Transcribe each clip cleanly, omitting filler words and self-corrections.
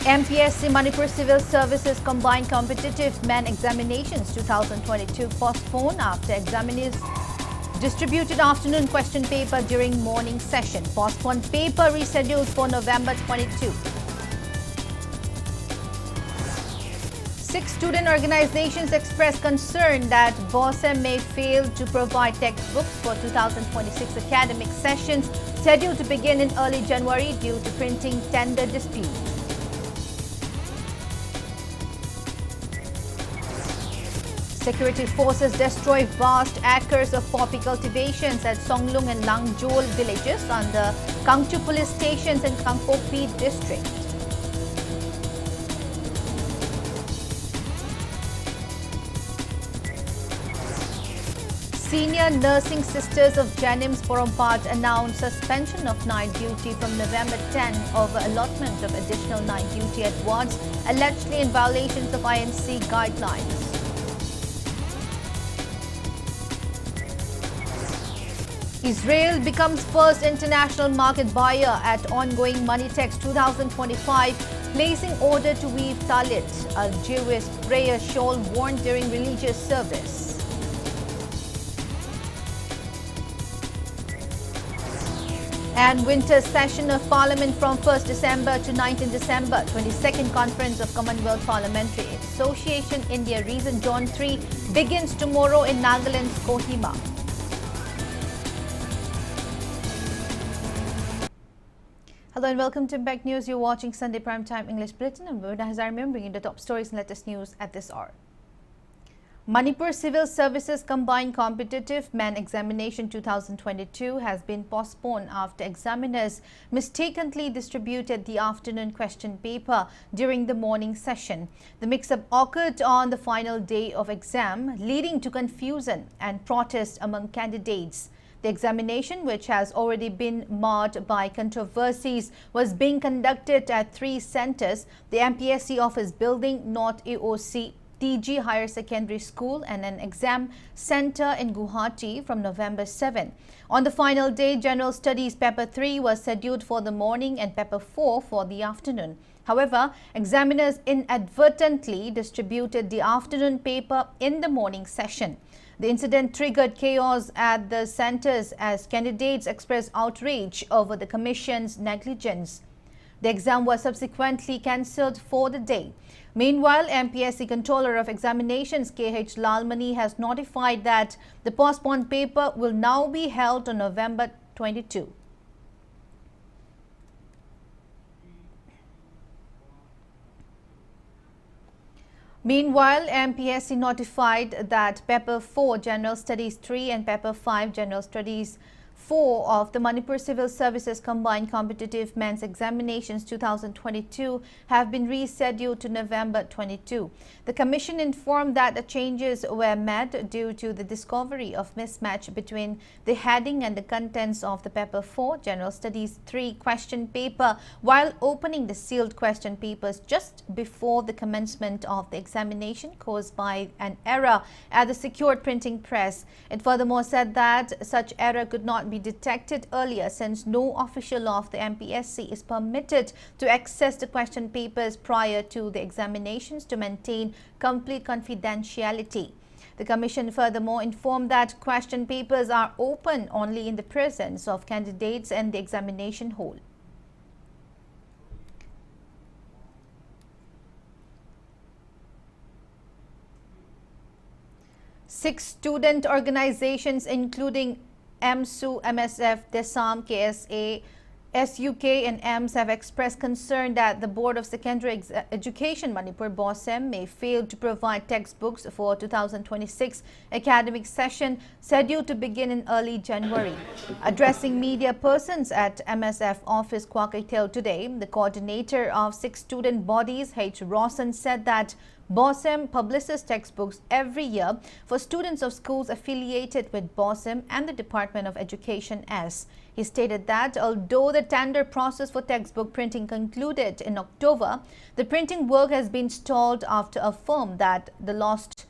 MPSC Manipur Civil Services Combined Competitive Men Examinations 2022 postponed after examiners distributed afternoon question paper during morning session. Postponed paper rescheduled for November 22. 6 student organizations expressed concern that BOSEM may fail to provide textbooks for 2026 academic sessions scheduled to begin in early January due to printing tender dispute. Security forces destroy vast acres of poppy cultivations at Songlung and Langjol villages under Kangchu police stations in Kangpopi district. Senior Nursing Sisters of Janims Porompat announced suspension of night duty from November 10 over allotment of additional night duty at wards allegedly in violations of INC guidelines. Israel becomes first international market buyer at ongoing Manitex 2025, placing order to weave talit, a Jewish prayer shawl worn during religious service. And winter session of Parliament from 1st December to 19 December, 22nd Conference of Commonwealth Parliamentary Association India Region Zone 3 begins tomorrow in Nagaland's Kohima. Hello and welcome to Impact News. You're watching Sunday Primetime English Bulletin. I'm BABINA HAJARIMAYUM bringing the top stories and latest news at this hour. Manipur Civil Services Combined Competitive Men Examination 2022 has been postponed after examiners mistakenly distributed the afternoon question paper during the morning session. The mix-up occurred on the final day of exam, leading to confusion and protest among candidates. The examination, which has already been marred by controversies, was being conducted at 3 centres: the MPSC Office Building, North AOC TG Higher Secondary School and an exam centre in Guwahati from November 7. On the final day, General Studies Paper 3 was scheduled for the morning and Paper 4 for the afternoon. However, examiners inadvertently distributed the afternoon paper in the morning session. The incident triggered chaos at the centres as candidates expressed outrage over the Commission's negligence. The exam was subsequently cancelled for the day. Meanwhile, MPSC Controller of Examinations KH Lalmani has notified that the postponed paper will now be held on November 22. Meanwhile, MPSC notified that Paper 4 General Studies 3 and Paper 5 General Studies 4 of the Manipur Civil Services Combined Competitive Men's Examinations 2022 have been rescheduled to November 22. The Commission informed that the changes were made due to the discovery of mismatch between the heading and the contents of the Paper 4 General Studies 3 question paper while opening the sealed question papers just before the commencement of the examination caused by an error at the secured printing press. It furthermore said that such error could not be detected earlier since no official of the MPSC is permitted to access the question papers prior to the examinations to maintain complete confidentiality. The Commission furthermore informed that question papers are open only in the presence of candidates in the examination hall. Six student organizations including MSU, MSF, DESAM, KSA, SUK and EMS have expressed concern that the Board of Secondary Education Manipur BOSEM may fail to provide textbooks for 2026 academic session scheduled to begin in early January. Addressing media persons at MSF office Kwakaitel today, the coordinator of 6 student bodies, H. Rawson, said that BOSEM publishes textbooks every year for students of schools affiliated with BOSEM and the Department of Education S. He stated that although the tender process for textbook printing concluded in October, the printing work has been stalled after a firm that lost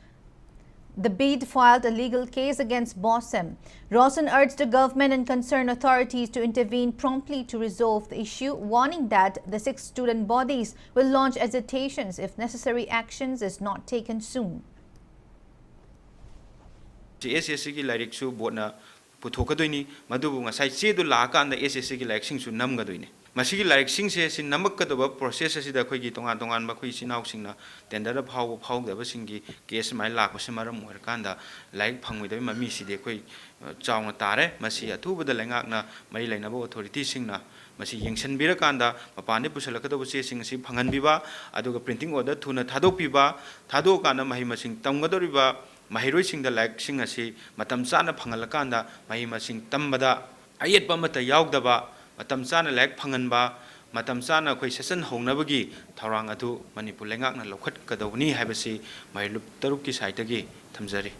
The BID filed a legal case against Bossem. Rawson urged the government and concerned authorities to intervene promptly to resolve the issue, warning that the 6 student bodies will launch agitations if necessary actions is not taken soon. SSC ki like su bona puthokadoi madubu ngasai chedu laakanda SSC ki like sing su namgadoi masigi like sing se sin namakadaba process asida khoi tongan tongan ba khoi sinau singna tender phau daba singi case mai lak pasamaram moirkanda like phangwidai mami side khoi chaungna tare masi athubada lengakna mai lainaba authority singna masi yengsan birakanda mapane pusalakadaba se sing si phanganbiba aduga printing order thuna thadokpiba thadokana mahi masing tamgadoriba mahiroi sing the like sing asi matam chana phangalakanda mahi masing tambada ayet pamata yaugdaba matam chana like phanganba matam chana khoi session hongnabagi thorang adu Manipur lengakna lokhat kadawni habasi mahilup taruk ki site gi thamjari.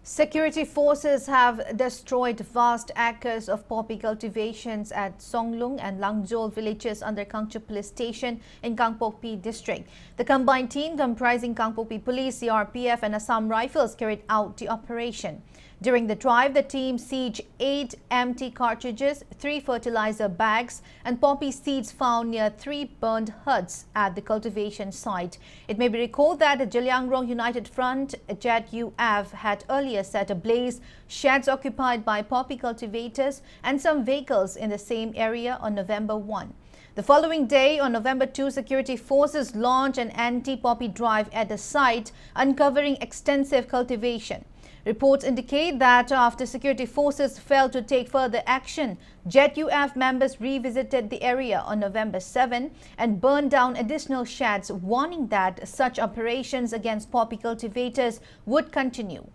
Security forces have destroyed vast acres of poppy cultivations at Songlung and Langjol villages under Kangchup police station in Kangpokpi district. The combined team comprising Kangpokpi police, CRPF and Assam Rifles carried out the operation. During the drive, the team seized 8 empty cartridges, 3 fertilizer bags and poppy seeds found near 3 burned huts at the cultivation site. It may be recalled that the Jalyangrong United Front, JUF, had earlier set ablaze sheds occupied by poppy cultivators and some vehicles in the same area on November 1. The following day, on November 2, security forces launched an anti-poppy drive at the site, uncovering extensive cultivation. Reports indicate that after security forces failed to take further action, JUF members revisited the area on November 7 and burned down additional sheds, warning that such operations against poppy cultivators would continue.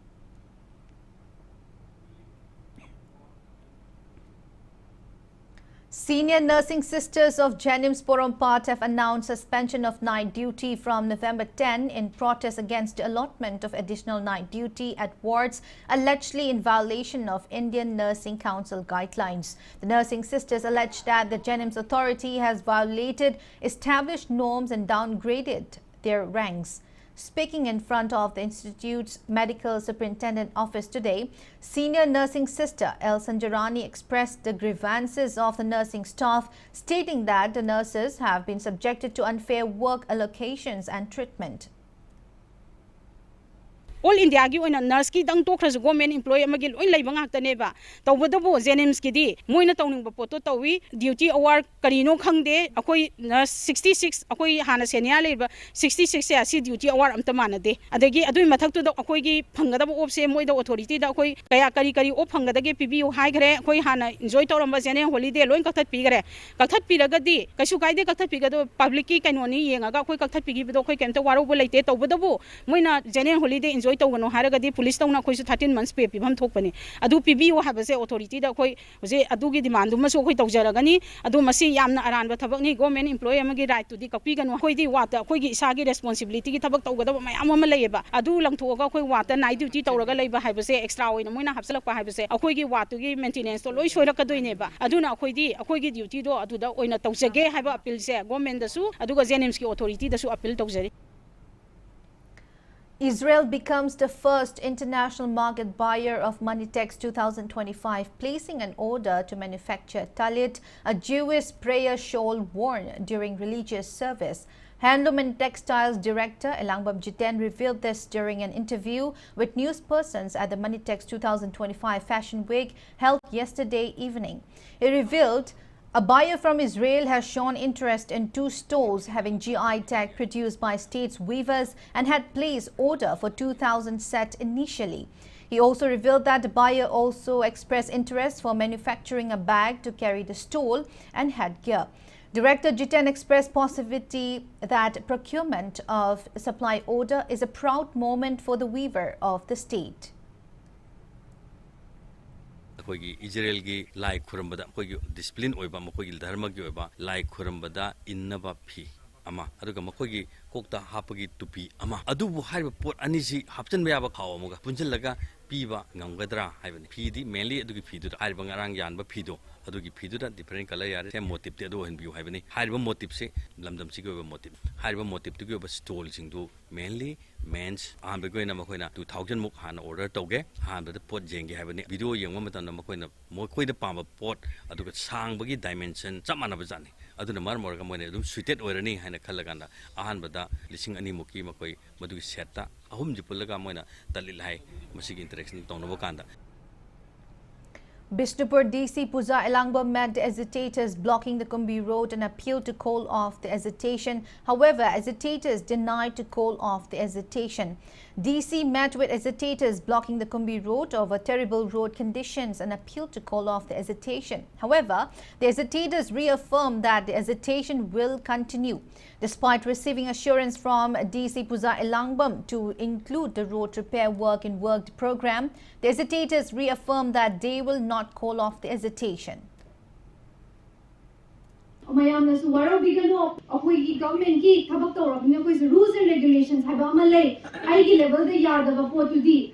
Senior nursing sisters of Jenims Porompat have announced suspension of night duty from November 10 in protest against the allotment of additional night duty at wards, allegedly in violation of Indian Nursing Council guidelines. The nursing sisters allege that the Jenims authority has violated established norms and downgraded their ranks. Speaking in front of the Institute's Medical Superintendent Office today, senior nursing sister El Sanjarani expressed the grievances of the nursing staff, stating that the nurses have been subjected to unfair work allocations and treatment. All India gi oina nurse ki dang to khras government employee amagi loi leiba ngakta neba tawbadabo Jenims ki di moina tawning ba poto tawi duty hour karino khangde akoi nurse 66 akoi hana senior leiba 66 se asi duty hour amta manade adagi adui mathak to da akoi gi phangadaba op se moida authority da akoi kaya kari op phangadage PBU hai gre akoi hana enjoy tawramba Jenims holiday loin kaktat pi gre kaktat pi ragadi kasu kaide kaktat pi gado public ki kanoni yenga akoi kaktat pi gi bido akoi kemta waro bo leite tawbadabo moina Jenims holiday enjoy tawgano haragadi police tawna khoi 13 months pay pibam thokpani adu PBU habase authority da khoi je adu gi demand du maso khoi tawjaragani adu masi yamna aran ba thabak ni government employee amagi right to di kapi ganu khoi di wata khoi gi isa gi responsibility gi thabak tawgada mayam ama leyeba adu langthoga khoi wata night duty tawraga leiba habase extra oina moina hapsalak pa habase khoi gi watu gi maintenance to loi soirakadoine ba aduna khoi gi duty do adu da oina tawjage haba appeal se government da su adu ga Jenims ki authority da su appeal tawjari. Israel becomes the first international market buyer of Manitex 2025, placing an order to manufacture talit, a Jewish prayer shawl worn during religious service. Handloom and Textiles Director Elangbab Jiten revealed this during an interview with news persons at the Manitex 2025 Fashion Week held yesterday evening. He revealed a buyer from Israel has shown interest in 2 stores having GI tag produced by state's weavers and had placed order for 2,000 set initially. He also revealed that the buyer also expressed interest for manufacturing a bag to carry the stole and headgear. Director Jiten expressed positivity that procurement of supply order is a proud moment for the weaver of the state. Israel gi lai khurambada khoi discipline oiba makhoi dharma gi oiba lai khurambada innaba phi ama aduga makhoi gi ꯃꯀꯣꯛꯇ ꯍꯥꯞꯄꯒꯤ ꯇꯨꯄꯤ ꯑꯃ ꯑꯗꯨꯕꯨ ꯍꯥꯏꯔꯤꯕ ꯄꯣꯠ ꯑꯅꯤꯁꯤ ꯍꯥꯞꯆꯤꯟꯕ ꯌꯥꯕ ꯈꯥꯎ ꯑꯃꯒ ꯄꯨꯟꯁꯤꯜꯂꯒ ꯄꯤꯕ ꯉꯝꯒꯗ꯭ꯔꯥ ꯍꯥꯏꯕꯅꯤ ꯐꯤꯗꯤ ꯃꯦꯟꯂꯤ ꯑꯗꯨꯒꯤ ꯐꯤꯗꯨꯗ ꯍꯥꯏꯔꯤꯕ ꯉꯔꯥꯡ ꯌꯥꯟꯕ ꯐꯤꯗꯣ ꯑꯗꯨꯒꯤ ꯐꯤꯗꯨꯗ ꯗꯤꯐꯔꯦꯟ ꯀꯂꯔ ꯌꯥꯔꯦ ꯁꯦꯝ ꯃꯣꯇꯤꯞꯇꯤ ꯑꯗꯨ ꯑꯣꯏꯍꯟꯕꯤꯌꯨ ꯍꯥꯏꯕꯅꯤ ꯍꯥꯏꯔꯤꯕ ꯃꯣꯇꯤꯞꯁꯤ ꯂꯝꯗꯝꯁꯤꯒꯤ ꯑꯣꯏꯕ ꯃꯣꯇꯤꯞ ꯍꯥꯏꯔꯤꯕ ꯃꯣꯇꯤꯞꯇꯨꯒꯤ ꯑꯣꯏꯕ ꯁ꯭ꯇꯣꯜꯁꯤꯡꯗꯨ ꯃꯦꯟꯂꯤ ꯃꯦꯟꯁ ꯑꯍꯥꯟꯕꯒꯤ ꯑꯣꯏꯅ ꯃꯈꯣꯏꯅ 2000 ꯃꯨꯛ ꯍꯥꯟꯅ ꯑꯣꯔꯗꯔ ꯇꯧꯒꯦ ꯑꯍꯥꯟꯕꯗ ꯄꯣꯠ ꯌꯦꯡꯒꯦ ꯍꯥꯏꯕꯅꯤ ꯚꯤꯗꯤꯑꯣ ꯌꯦꯡꯕ ꯃꯇꯝꯗ ꯃꯈꯣꯏꯗ ꯄꯥꯝꯕ ꯄꯣꯠ ꯑꯗꯨꯒ ꯁꯥꯡꯕꯒꯤ ꯗꯥꯏꯃꯦꯟꯁꯟ ꯆꯞ ꯃꯥꯟꯅꯕ ꯖꯥꯠꯅꯤ ꯑꯗꯨꯅ ꯃꯔꯝ ꯑꯣꯏꯔꯒ ꯃꯣꯏꯅ ꯑꯗꯨꯝ ꯁꯨꯏꯇꯦꯠ ꯑꯣꯏꯔꯅꯤ ꯍꯥꯏꯅ ꯈꯜꯂꯀꯥꯟꯗ ꯑꯍꯥꯟꯕꯗ 2,000 ꯃꯨꯛꯀꯤ ꯃꯈꯣꯏ ꯃꯗꯨꯒꯤ ꯁꯦꯠꯇ ꯑꯍꯨꯝꯁꯤ ꯄꯨꯜꯂꯒ ꯃꯣꯏꯅ ꯇꯜꯂꯤꯜ ꯍꯥꯏ ꯃꯁꯤꯒꯤ ꯏꯟꯇꯔꯦꯛꯁꯟ ꯇꯧꯅꯕ ꯀꯥꯟꯗ Bishnupur DC Puja Elangbam met the agitators blocking the Kumbi road and appealed to call off the agitation. However, agitators denied to call off the agitation. DC met with agitators blocking the Kumbi road over terrible road conditions and appealed to call off the agitation. However, the agitators reaffirmed that the agitation will continue. Despite receiving assurance from DC Puja Elangbam to include the road repair work in worked program, the agitators reaffirmed that they will not call off the agitation. Government rules and regulations have level the yard of a port to the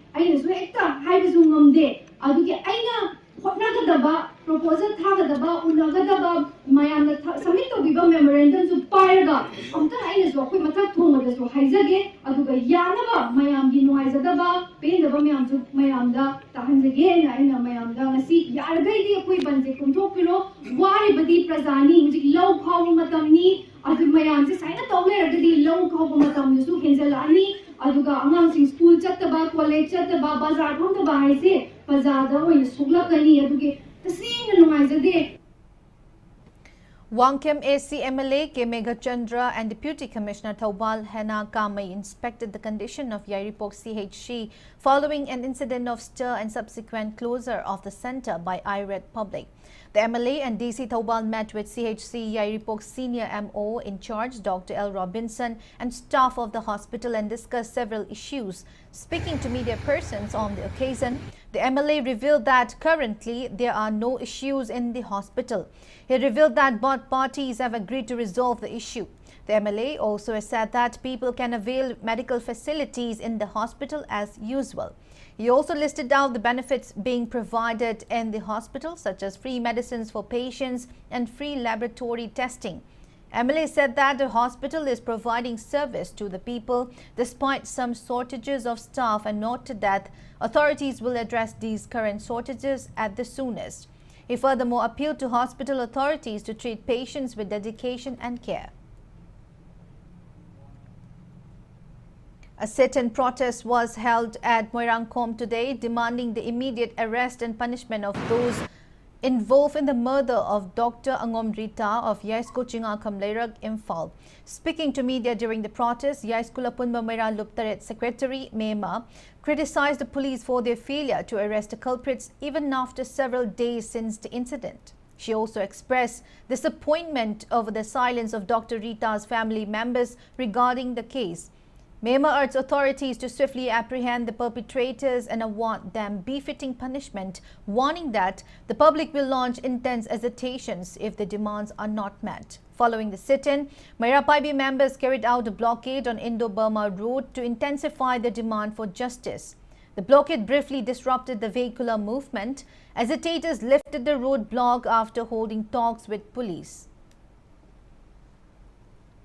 proposal Tagadaba, Unagadaba, Mayana, submit to give a memorandum to Paraga. Sometimes walk with Matatunga to Haizage, Aduga Yanaba, Mayam Dinoizadaba, Pain the Mayam to Mayamda, Tahans again, Ina Mayamda, see Yarabedi equipment, they can talk below, why Badi Prazani, low power Matamni, Adu Mayam, sign a toler, the low power Matam, Su Hinzelani, Aduga announcing school Chataba, college Chataba, Bazar, Huntaba, I say, Pazada, or Sulakani, Aduke. Wangkem AC MLA K. Megachandra and Deputy Commissioner Taubal Hena Kamai inspected the condition of Yairipok CHC following an incident of stir and subsequent closure of the centre by irate public. The MLA and DC Taubal met with CHC Yairipok Senior MO in charge Dr. L. Robinson and staff of the hospital and discussed several issues. Speaking to media persons on the occasion, the MLA revealed that currently there are no issues in the hospital. He revealed that both parties have agreed to resolve the issue. The MLA also said that people can avail medical facilities in the hospital as usual. He also listed out the benefits being provided in the hospital, such as free medicines for patients and free laboratory testing. MLA said that the hospital is providing service to the people despite some shortages of staff and noted that authorities will address these current shortages at the soonest. He furthermore appealed to hospital authorities to treat patients with dedication and care. A sit-in protest was held at Moirangkom today, demanding the immediate arrest and punishment of those involved in the murder of Dr. Angom Rita of Yaisko Chinga Kamlerag, Imphal. Speaking to media during the protest, Yaiskula Punba Meira Luptaret Secretary Mema criticized the police for their failure to arrest the culprits even after several days since the incident. She also expressed disappointment over the silence of Dr. Rita's family members regarding the case. Mema urged authorities to swiftly apprehend the perpetrators and award them befitting punishment, warning that the public will launch intense agitations if the demands are not met. Following the sit-in, Meira Paibi members carried out a blockade on Indo-Burma Road to intensify the demand for justice. The blockade briefly disrupted the vehicular movement. Agitators lifted the roadblock after holding talks with police.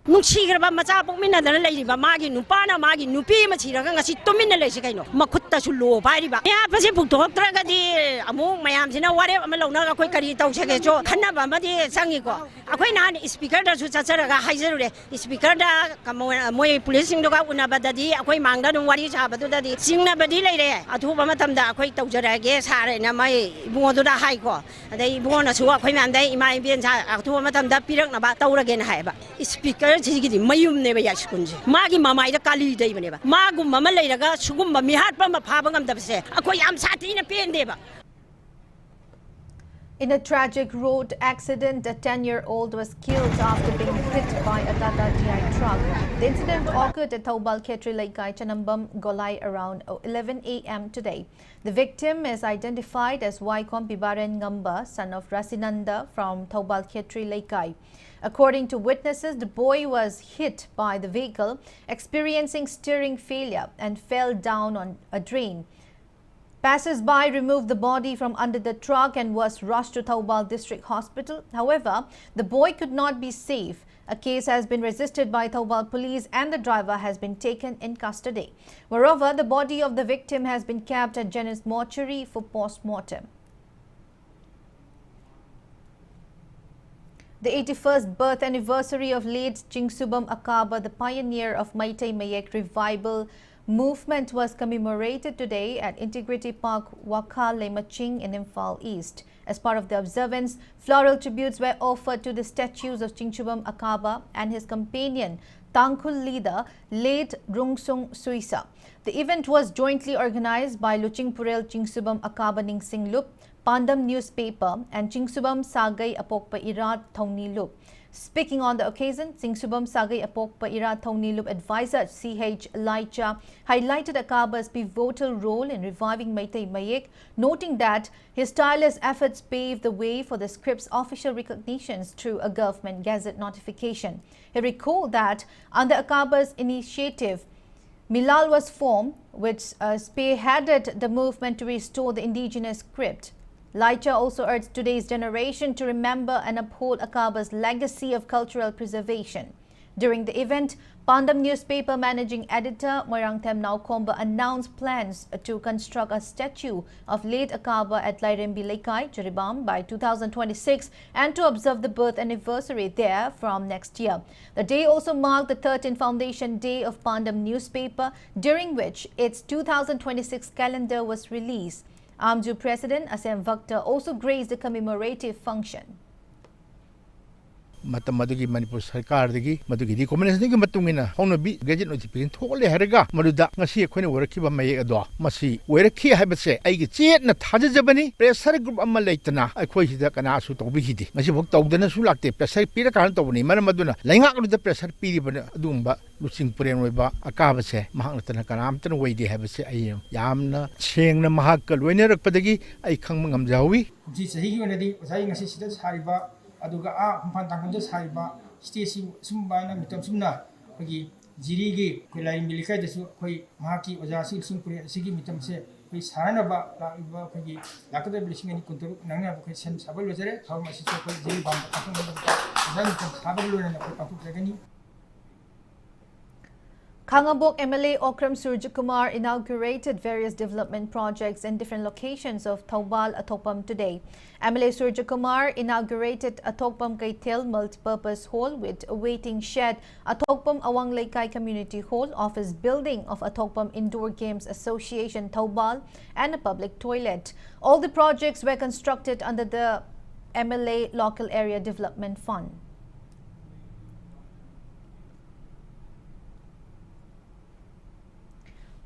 Nuksigraba macha pokmina dana leiriba magi nupana magi nupi machiraga ngasi tomina leisi kaino makutta su lo bairiba ya pase pukthoktraga di amuk mayam sina ware ama lawna ga koi kari tawsage jo khanaba madi sangi ko akoi nan speaker da su chacharaga haizarure speaker da moi police sing doga unabadadi akoi mangda dum wari sabadu dadi singna badi leire athuba matamda akoi tawjarage sare na mai ibungo da hai ko adai ibungo na su akoi mamdai ima ibien sa athuba matamda pirak na ba tawrage na haiba speaker Mayum never Yaskunji. Magi Mama the Kali Day never. Magu Mama Layraga, Sugumba, Mihatpama Pabangam Dabse. Akoyam sat in a pain never. In a tragic road accident, a 10-year-old was killed after being hit by a Tata GI truck. The incident occurred at Taubal Khetri Laikai Chanambam Golai around 11 a.m. today. The victim is identified as Waikom Pibaren Ngamba, son of Rasinanda from Taubal Khetri Laikai. According to witnesses, the boy was hit by the vehicle, experiencing steering failure and fell down on a drain. Passers-by removed the body from under the truck and was rushed to Taubal District Hospital. However, the boy could not be saved. A case has been registered by Taubal police and the driver has been taken in custody. Moreover, the body of the victim has been kept at Jennings mortuary for post-mortem. The 81st birth anniversary of late Chingsubam Akaba, the pioneer of Meitei Mayek revival movement, was commemorated today at Integrity Park, Waka Lemaching in Imphal East. As part of the observance, floral tributes were offered to the statues of Chingsubam Akaba and his companion, Tangkhul leader, late Rungsung Suisa. The event was jointly organized by Luchingpurel Chingsubam Akaba Ningsing Lup, Pandam newspaper and Chingsubam Sagai Apokpa Irat Thongni Lup. Speaking on the occasion, Chingsubam Sagai Apokpa Irat Thongni Lup advisor C.H. Laicha highlighted Akaba's pivotal role in reviving Meitei Mayek, noting that his tireless efforts paved the way for the script's official recognitions through a government gazette notification. He recalled that under Akaba's initiative, Milal was formed, which spearheaded the movement to restore the indigenous script. Laicha also urged today's generation to remember and uphold Akaba's legacy of cultural preservation. During the event, Pandam newspaper managing editor Moirangthem Naukomba announced plans to construct a statue of late Akaba at Lairembi Laikai, Jaribam by 2026 and to observe the birth anniversary there from next year. The day also marked the 13th foundation day of Pandam newspaper, during which its 2026 calendar was released. Amju President Asem Vakta also graced the commemorative function. Matamadi Manipur Sarkar, the Madugidi Community Matumina, Honabi, Gadget Notification, Totally Herga, Maduda, Nasi, Queen, where Kiba May Adwa, Masi, where a key habit say, I get it, not Hajabani, Pressar group Amalatana, I quite the Kanasu to Bihidi. Masi booked out the Nasulak, Pressar Peter Cantoni, Manamaduna, laying out with the Pressar Piri Dumba, losing Purenweba, Akabase, Mahanatan Kanamtan, way they have a say, I am Yamna, Cheng Mahakal, winner of Padagi, I come Jawi. This is a unity, saying assistance Hariba. Aduga Humpan Tanganja Saiba, Stacy Sumbana, Mitamsuna, Pagi, Jirigi, Kulai Milika, the Maki, Ozasi, Simpuri, Sigi Mitamse, with Haranaba, Pagi, Lakata Blessing and Kuntu, Nana, Christian Sabalazare, how much is Jiri Bamba, Kangabok MLA Okram Surjakumar inaugurated various development projects in different locations of Taubal Atokpam today. MLA Surjakumar inaugurated Atokpam Kaitel Multipurpose Hall with a waiting shed, Atokpam Awang Laikai Community Hall, office building of Atokpam Indoor Games Association Taubal, and a public toilet. All the projects were constructed under the MLA Local Area Development Fund.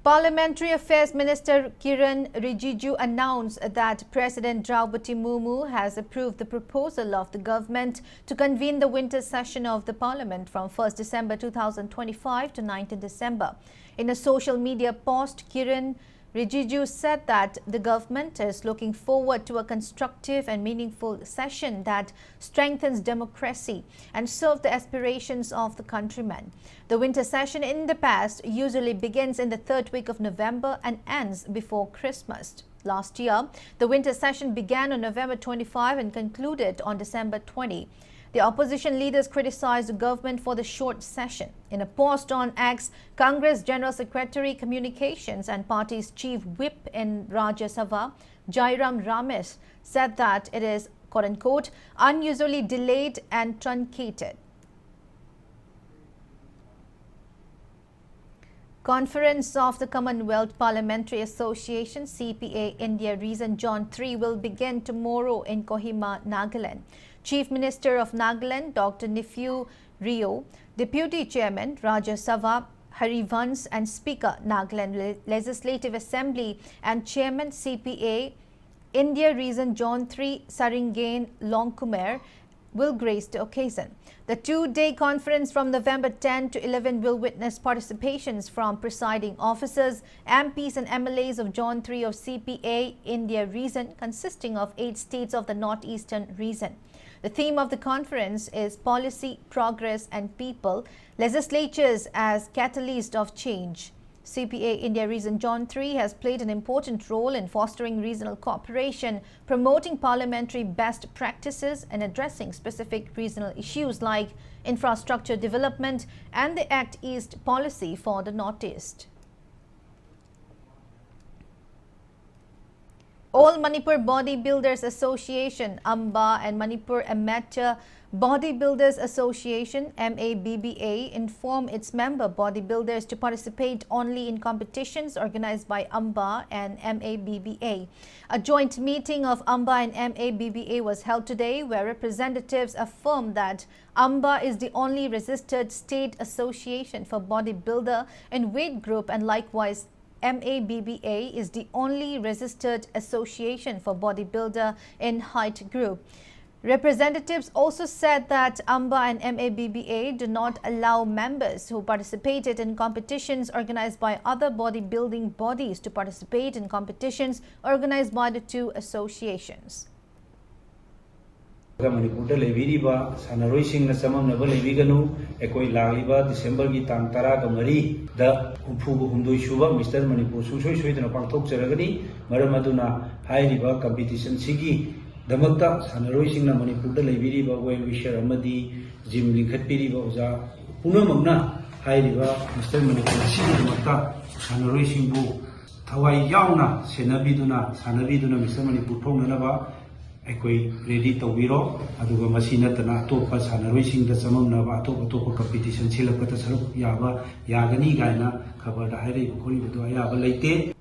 Parliamentary Affairs Minister Kiran Rijiju announced that President Draupadi Murmu has approved the proposal of the government to convene the winter session of the Parliament from 1st December 2025 to 19 December. In a social media post, Kiran Rijiju said that the government is looking forward to a constructive and meaningful session that strengthens democracy and serves the aspirations of the countrymen. The winter session in the past usually begins in the third week of November and ends before Christmas. Last year, the winter session began on November 25 and concluded on December 20. The opposition leaders criticized the government for the short session. In a post on X, Congress General Secretary Communications and party's chief whip in Rajya Sabha, Jairam Ramesh, said that it is, quote-unquote, unusually delayed and truncated. Conference of the Commonwealth Parliamentary Association CPA India Region Zone 3 will begin tomorrow in Kohima, Nagaland. Chief Minister of Nagaland, Dr. Nifyu Rio, Deputy Chairman Rajya Sabha Harivans and Speaker Nagaland Legislative Assembly and Chairman CPA India Region Zone 3 Saringain Longkumer will grace the occasion. The two-day conference from November 10 to 11 will witness participations from presiding officers, MPs and MLAs of Zone 3 of CPA India region, consisting of 8 states of the northeastern region. The theme of the conference is Policy, Progress and People, Legislatures as Catalyst of Change. CPA India Region Zone 3 has played an important role in fostering regional cooperation, promoting parliamentary best practices and addressing specific regional issues like infrastructure development and the Act East policy for the Northeast. All Manipur Bodybuilders Association, AMBA and Manipur Amateur Bodybuilders Association, MABBA, inform its member bodybuilders to participate only in competitions organized by AMBA and MABBA. A joint meeting of AMBA and MABBA was held today, where representatives affirmed that AMBA is the only registered state association for bodybuilder in weight group, and likewise MABBA is the only registered association for bodybuilder in height group. Representatives also said that AMBA and MABBA do not allow members who participated in competitions organized by other bodybuilding bodies to participate in competitions organized by the two associations. Manipur Leviriba, Sanaroi Sing Nasamam Nava Leviganu, Ekoi Laliba, December Gitang Tara Gamari, the Upu Hundu Shuba, Mr. Manipur Susui Sweet and Pangtok Seragani, Maramaduna, High River Competition Sigi, Damakta, Sanaroi Sing Manipur Leviriba, when we share Amadi, Jim Linkat Piriba, Punamagna, High River, Mr. Manipur Sigi, Damakta, Sanaroi Sing Bu, Tawai Yauna, Senabiduna, Sanabiduna, Mr. Manipur Ponganaba. Ready to Viro, Aduga Masina, Topa, Sanarishing the Samana, Topa competition, Silapata Yava, Yagani Gaina, covered the Hari, Yava Late.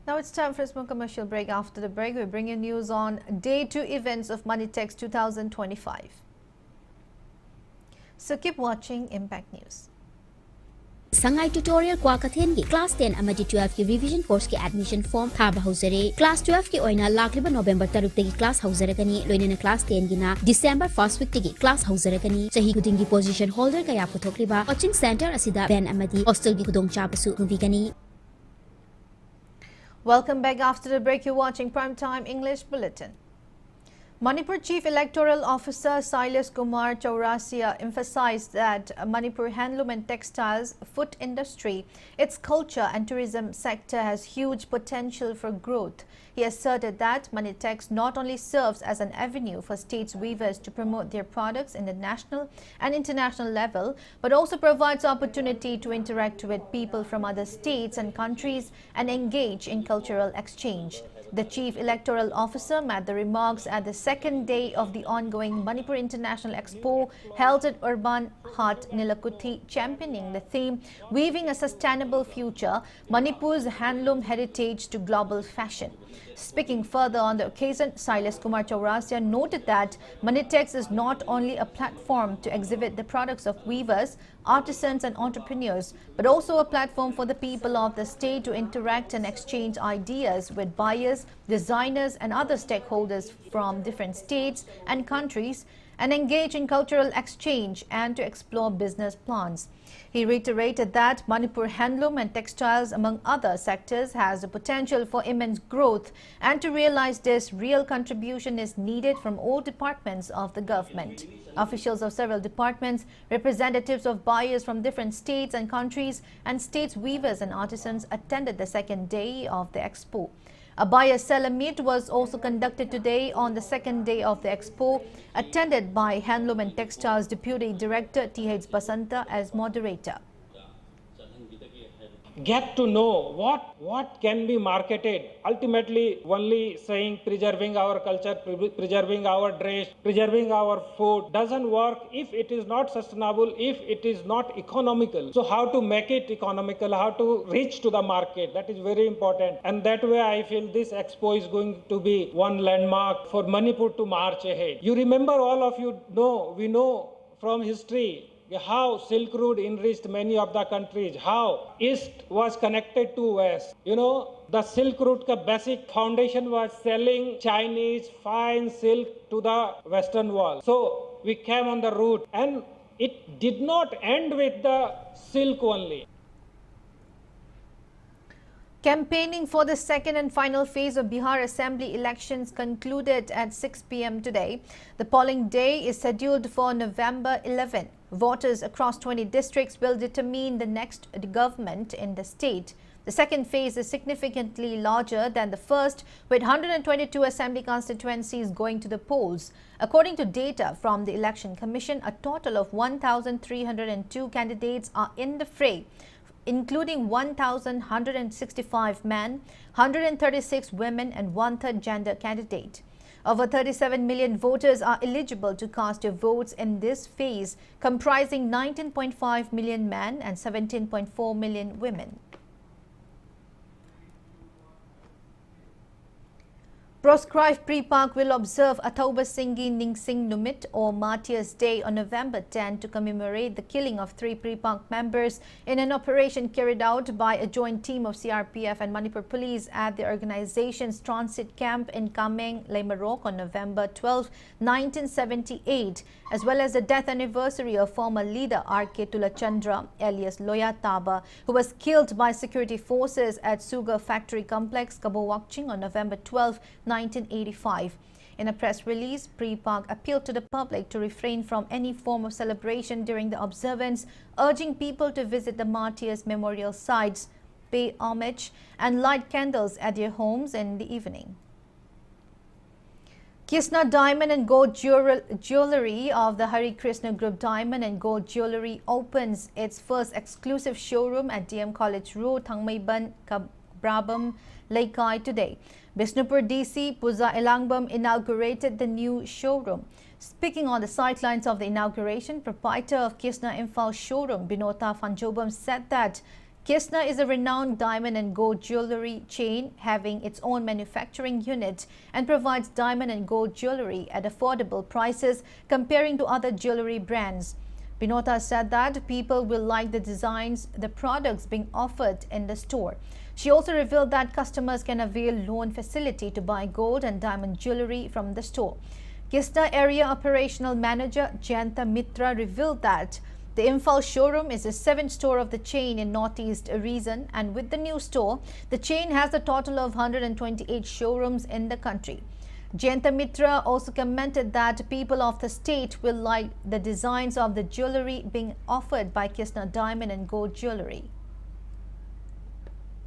Now it's time for a small commercial break. After the break, we bring you news on Day 2 events of Manitex 2025. So keep watching Impact News. Sangai tutorial Kwakathen ki class 10 amadi 12 ki revision course ki admission form thaba hausare class 12 ki oina lakliba November 3 tagi class hausarakani loinena class 10 gi na December 1st week tagi class hausarakani sahi kuding gi position holder kaya puthokliba coaching center asida ben amadi hostel gi kudong chapasu nuvigani. Welcome back. After the break, you're watching Primetime English Bulletin. Manipur Chief Electoral Officer Silas Kumar Chaurasia emphasized that Manipur handloom and textiles, food industry, its culture and tourism sector has huge potential for growth. He asserted that Manitex not only serves as an avenue for states' weavers to promote their products in the national and international level, but also provides opportunity to interact with people from other states and countries and engage in cultural exchange. The Chief Electoral Officer made the remarks at the second day of the ongoing Manipur International Expo held at Urban Hut, Nilakuthi, championing the theme Weaving a Sustainable Future, Manipur's Handloom Heritage to Global Fashion. Speaking further on the occasion, Silas Kumar Chaurasia noted that Manitex is not only a platform to exhibit the products of weavers, artisans and entrepreneurs, but also a platform for the people of the state to interact and exchange ideas with buyers, designers and other stakeholders from different states and countries and engage in cultural exchange and to explore business plans. He reiterated that Manipur handloom and textiles, among other sectors, has the potential for immense growth, and to realize this, real contribution is needed from all departments of the government. Officials of several departments, representatives of buyers from different states and countries, and states weavers and artisans attended the second day of the expo. A buyer-seller meet was also conducted today on the second day of the expo, attended by Handloom and Textiles Deputy Director T.H. Basanta as moderator. Get to know what can be marketed. Ultimately, only saying preserving our culture, preserving our dress, preserving our food doesn't work if it is not sustainable, if it is not economical. So how to make it economical, how to reach to the market, that is very important. And that way I feel this expo is going to be one landmark for Manipur to march ahead. You remember, all of you know, we know from history, how Silk Road enriched many of the countries, how East was connected to West. You know, the Silk Route ka basic foundation was selling Chinese fine silk to the Western world. So we came on the route, and it did not end with the silk only. Campaigning for the second and final phase of Bihar Assembly elections concluded at 6 p.m. today. The polling day is scheduled for November 11. Voters across 20 districts will determine the next government in the state. The second phase is significantly larger than the first, with 122 assembly constituencies going to the polls. According to data from the Election Commission, a total of 1,302 candidates are in the fray, including 1,165 men, 136 women and one-third gender candidate. Over 37 million voters are eligible to cast their votes in this phase, comprising 19.5 million men and 17.4 million women. Proscribed Pre-Park will observe Athoba Singhi Ningsing Numit or Martyrs Day on November 10 to commemorate the killing of 3 Pre-Park members in an operation carried out by a joint team of CRPF and Manipur Police at the organization's transit camp in Kameng, Lemarok on November 12, 1978, as well as the death anniversary of former leader R.K. Tulachandra alias Loya Taba, who was killed by security forces at Sugar Factory Complex, Kabowakching on November 12, 1985. In a press release, Pre-Park appealed to the public to refrain from any form of celebration during the observance, urging people to visit the martyrs' memorial sites, pay homage and light candles at their homes in the evening. Krishna Diamond and Gold Jewelry of the Hari Krishna Group Diamond and Gold Jewelry opens its first exclusive showroom at DM College Road, Thangmaiban, Kabrabam, Laikai today. Bishnupur DC Puja Elangbam inaugurated the new showroom. Speaking on the sidelines of the inauguration, proprietor of Krishna Imphal showroom, Binota Fanjobam, said that Krishna is a renowned diamond and gold jewelry chain having its own manufacturing unit and provides diamond and gold jewelry at affordable prices comparing to other jewelry brands. Binota said that people will like the designs, the products being offered in the store. She also revealed that customers can avail loan facility to buy gold and diamond jewelry from the store. Krishna Area Operational Manager Jayanta Mitra revealed that the Imphal showroom is the 7th store of the chain in Northeast region, and with the new store, the chain has a total of 128 showrooms in the country. Jayanta Mitra also commented that people of the state will like the designs of the jewelry being offered by Krishna Diamond and Gold Jewelry.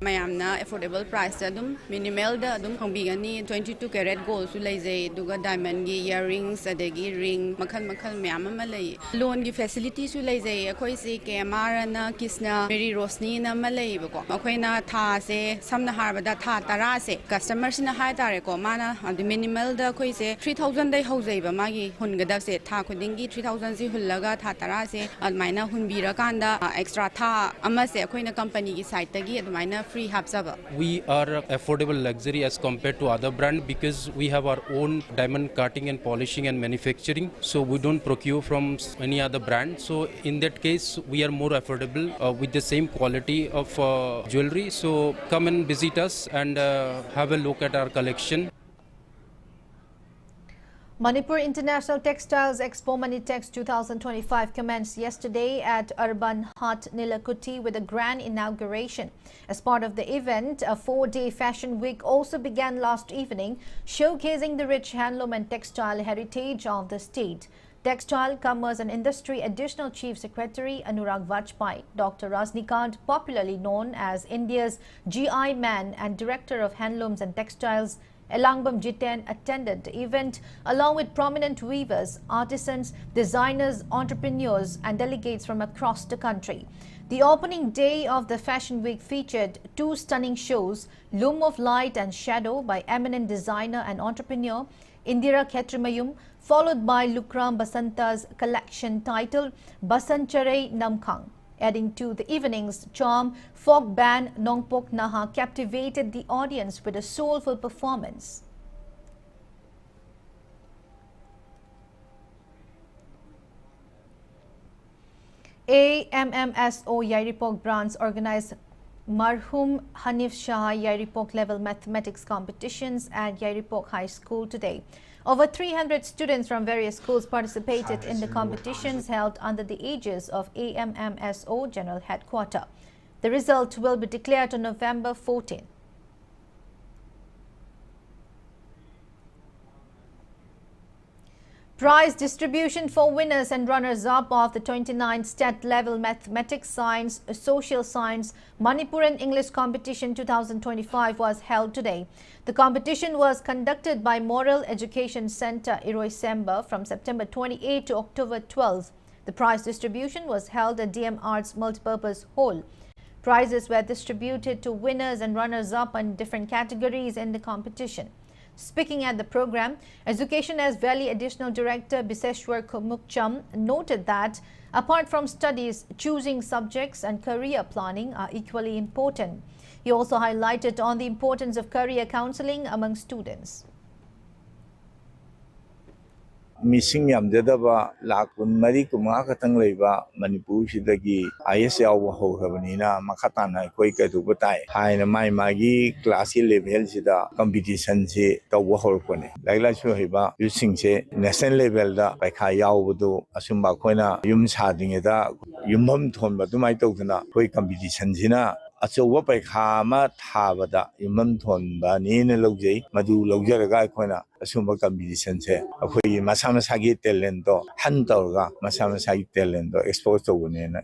Mayamna affordable price adum minimal da adum khongbigani 22 carat gold su leijai duga diamond gi earrings adegi ring makhal mayam ama lei loan gi facility su leijai akhoi se camera na Krishna Mary Rosni na ma lei bako akhoina tha se samna harbada tha tara se customers na hai tare ko mana adu minimal da khoi se 3000 dai houjai ba magi hungadak se tha khudingi 3000 si hullaga tha tara se admaina hunbira kanda extra tha ama se akhoina company gi site tagi admaina free habsaba. We are affordable luxury as compared to other brand because we have our own diamond cutting and polishing and manufacturing, so we don't procure from any other brand. So in that case we are more affordable with the same quality of jewelry. So come and visit us and have a look at our collection. Manipur International Textiles Expo Manitex 2025 commenced yesterday at Urban Hut Nilakuti with a grand inauguration. As part of the event, a 4-day fashion week also began last evening, showcasing the rich handloom and textile heritage of the state. Textile, Commerce and Industry Additional Chief Secretary Anurag Vajpayee, Dr. Rajnikant, popularly known as India's GI Man and Director of Handlooms and Textiles, Elangbam Jiten, attended the event along with prominent weavers, artisans, designers, entrepreneurs and delegates from across the country. The opening day of the Fashion Week featured 2 stunning shows, Loom of Light and Shadow by eminent designer and entrepreneur Indira HAJARIMAYUM, followed by Lukram Basanta's collection titled Basanchare Namkhang. Adding to the evening's charm, folk band Nongpok Naha captivated the audience with a soulful performance. AMMSO Yairipok branch organized Marhum Hanif Shah Yairipok level mathematics competitions at Yairipok High School today. Over 300 students from various schools participated in the competitions held under the aegis of AMMSO General Headquarters. The result will be declared on November 14. Prize distribution for winners and runners-up of the 29th state-level Mathematics, Science, Social Science, Manipur and English Competition 2025 was held today. The competition was conducted by Moral Education Center, Iroisemba from September 28 to October 12. The prize distribution was held at DM Arts Multipurpose Hall. Prizes were distributed to winners and runners-up in different categories in the competition. Speaking at the program, Education as Valley Additional Director Biseshwar Kumukcham noted that apart from studies, choosing subjects and career planning are equally important. He also highlighted on the importance of career counseling among students. Missing Yamdeba, Lakun Marikuma Katang Leva, Manipur Shidagi, ISL Hohavanina, Makatana, Quaker to Butai, High my Magi, classy level Sida, competition, the Wahorpone. Like Lachuhiba, using say, National level da, by Kayaudu, Asumba Kona, Yums Harding it, Yumum Ton, but to my tokena, Quake competition Zina. So what by Hama Tabada, Yumton, Banin Logi, Madu Logera Kona, Asumba competition, a Masamasagi talento, Hantorga, Masamasagi talento, exposed to women.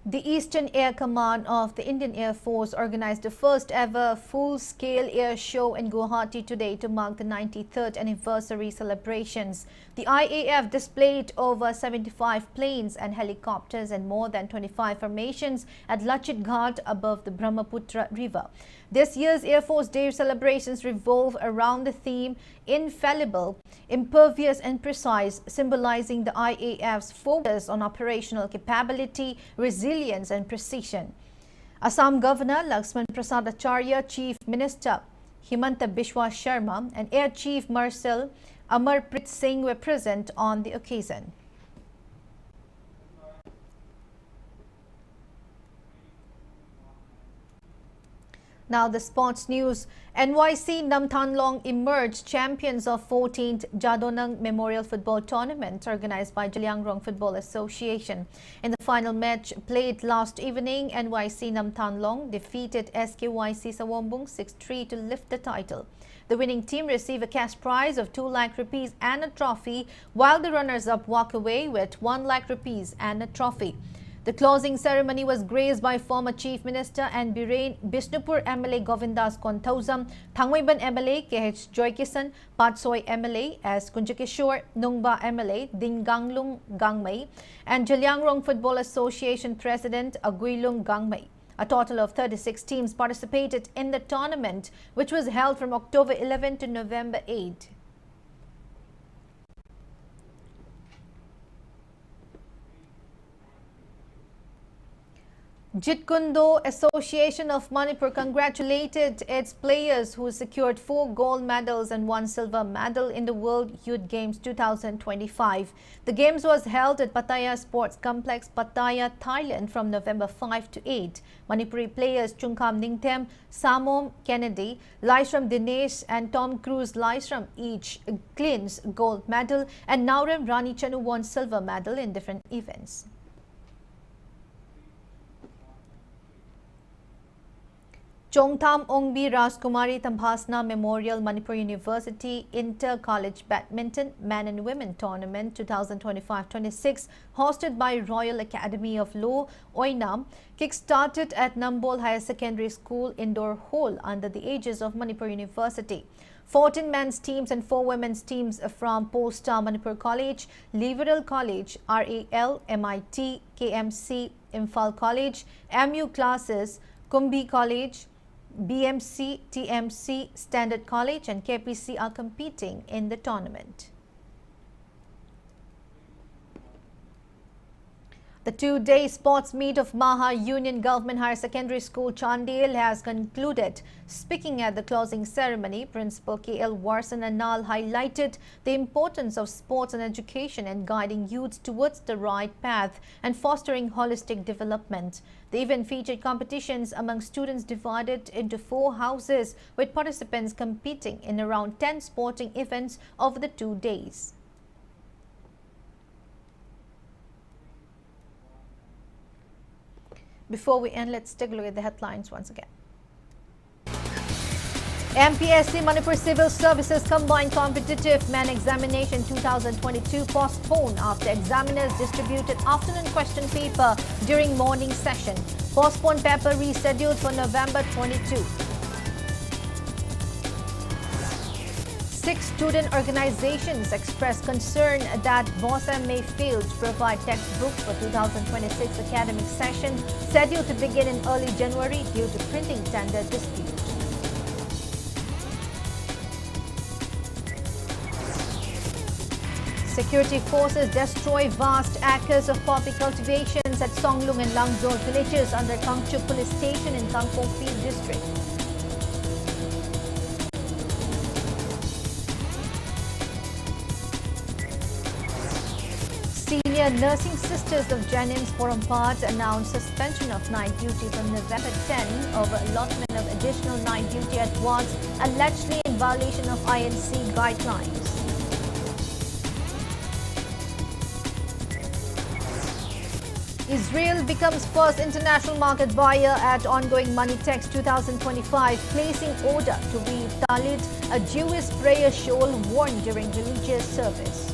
The Eastern Air Command of the Indian Air Force organized the first ever full-scale air show in Guwahati today to mark the 93rd anniversary celebrations. The IAF displayed over 75 planes and helicopters and more than 25 formations at Lachit Ghat above the Brahmaputra River. This year's Air Force Day celebrations revolve around the theme Infallible, Impervious and Precise, symbolizing the IAF's focus on operational capability, resilience and precision. Assam Governor Laxman Prasad Acharya, Chief Minister Himanta Biswa Sharma and Air Chief Marshal Amarprit Singh were present on the occasion. Now the sports news. NYC Namthanlong emerged champions of 14th Jadonang Memorial Football Tournament organized by Jaliangrong Football Association. In the final match played last evening, NYC Namthanlong defeated SKYC Sawombung 6-3 to lift the title. The winning team received a cash prize of 2 lakh rupees and a trophy, while the runners-up walk away with 1 lakh rupees and a trophy. The closing ceremony was graced by former Chief Minister and Birain Bishnupur MLA Govindas Konthausam, Thangwaiban MLA KH Joykisan, Patsoy MLA S Kunjakishore, Nungba MLA Dinganglung Gangmei, and Jaliangrong Football Association President Aguilung Gangmei. A total of 36 teams participated in the tournament, which was held from October 11 to November 8. Jitkundo Association of Manipur congratulated its players who secured 4 gold medals and 1 silver medal in the World Youth Games 2025. The games was held at Pattaya Sports Complex, Pattaya, Thailand from November 5 to 8. Manipuri players Chungkam Ningtem, Samom Kennedy, Laisram Dinesh and Tom Cruise Laisram each clinched gold medal, and Naurem Rani Chanu won silver medal in different events. Chongtham Ongbi Rajkumari Tambhasna Memorial Manipur University Inter-College Badminton Man and Women Tournament 2025-26 hosted by Royal Academy of Law, Oinam, kick-started at Nambol Higher Secondary School Indoor Hall under the aegis of Manipur University. 14 men's teams and 4 women's teams from Polestar Manipur College, Liberal College, RAL, MIT, KMC, Imphal College, MU classes, Kumbi College, BMC, TMC, Standard College and KPC are competing in the tournament. The two-day sports meet of Maha Union Government Higher Secondary School Chandel has concluded. Speaking at the closing ceremony, Principal K.L. Warsananal highlighted the importance of sports and education in guiding youth towards the right path and fostering holistic development. The event featured competitions among students divided into 4 houses, with participants competing in around 10 sporting events over the 2 days. Before we end, let's take a look at the headlines once again. MPSC Manipur Civil Services Combined Competitive Man Examination 2022 postponed after examiners distributed afternoon question paper during morning session. Postponed paper rescheduled for November 22. 6 student organizations expressed concern that BOSM may fail to provide textbooks for 2026 academic session, scheduled to begin in early January due to printing tender dispute. Security forces destroy vast acres of poppy cultivations at Songlung and Langzor villages under Kangchuk Police Station in Kangpong Field District. Senior nursing sisters of Janims Porompat announced suspension of night duty from November 10 over allotment of additional night duty at wards allegedly in violation of INC guidelines. Israel becomes first international market buyer at ongoing Manitex 2025, placing order to weave talit, a Jewish prayer shawl worn during religious service.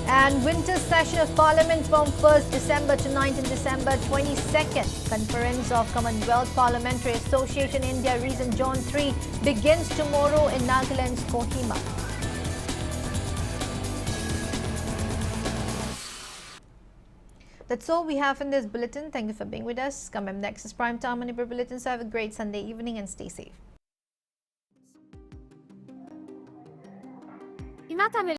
And winter session of Parliament from 1st December to 19th December 22nd. Conference of Commonwealth Parliamentary Association India Region Zone 3 begins tomorrow in Nagaland's Kohima. That's all we have in this bulletin. Thank you for being with us. Come up next is Prime Time Manipur Bulletin. So have a great Sunday evening and stay safe.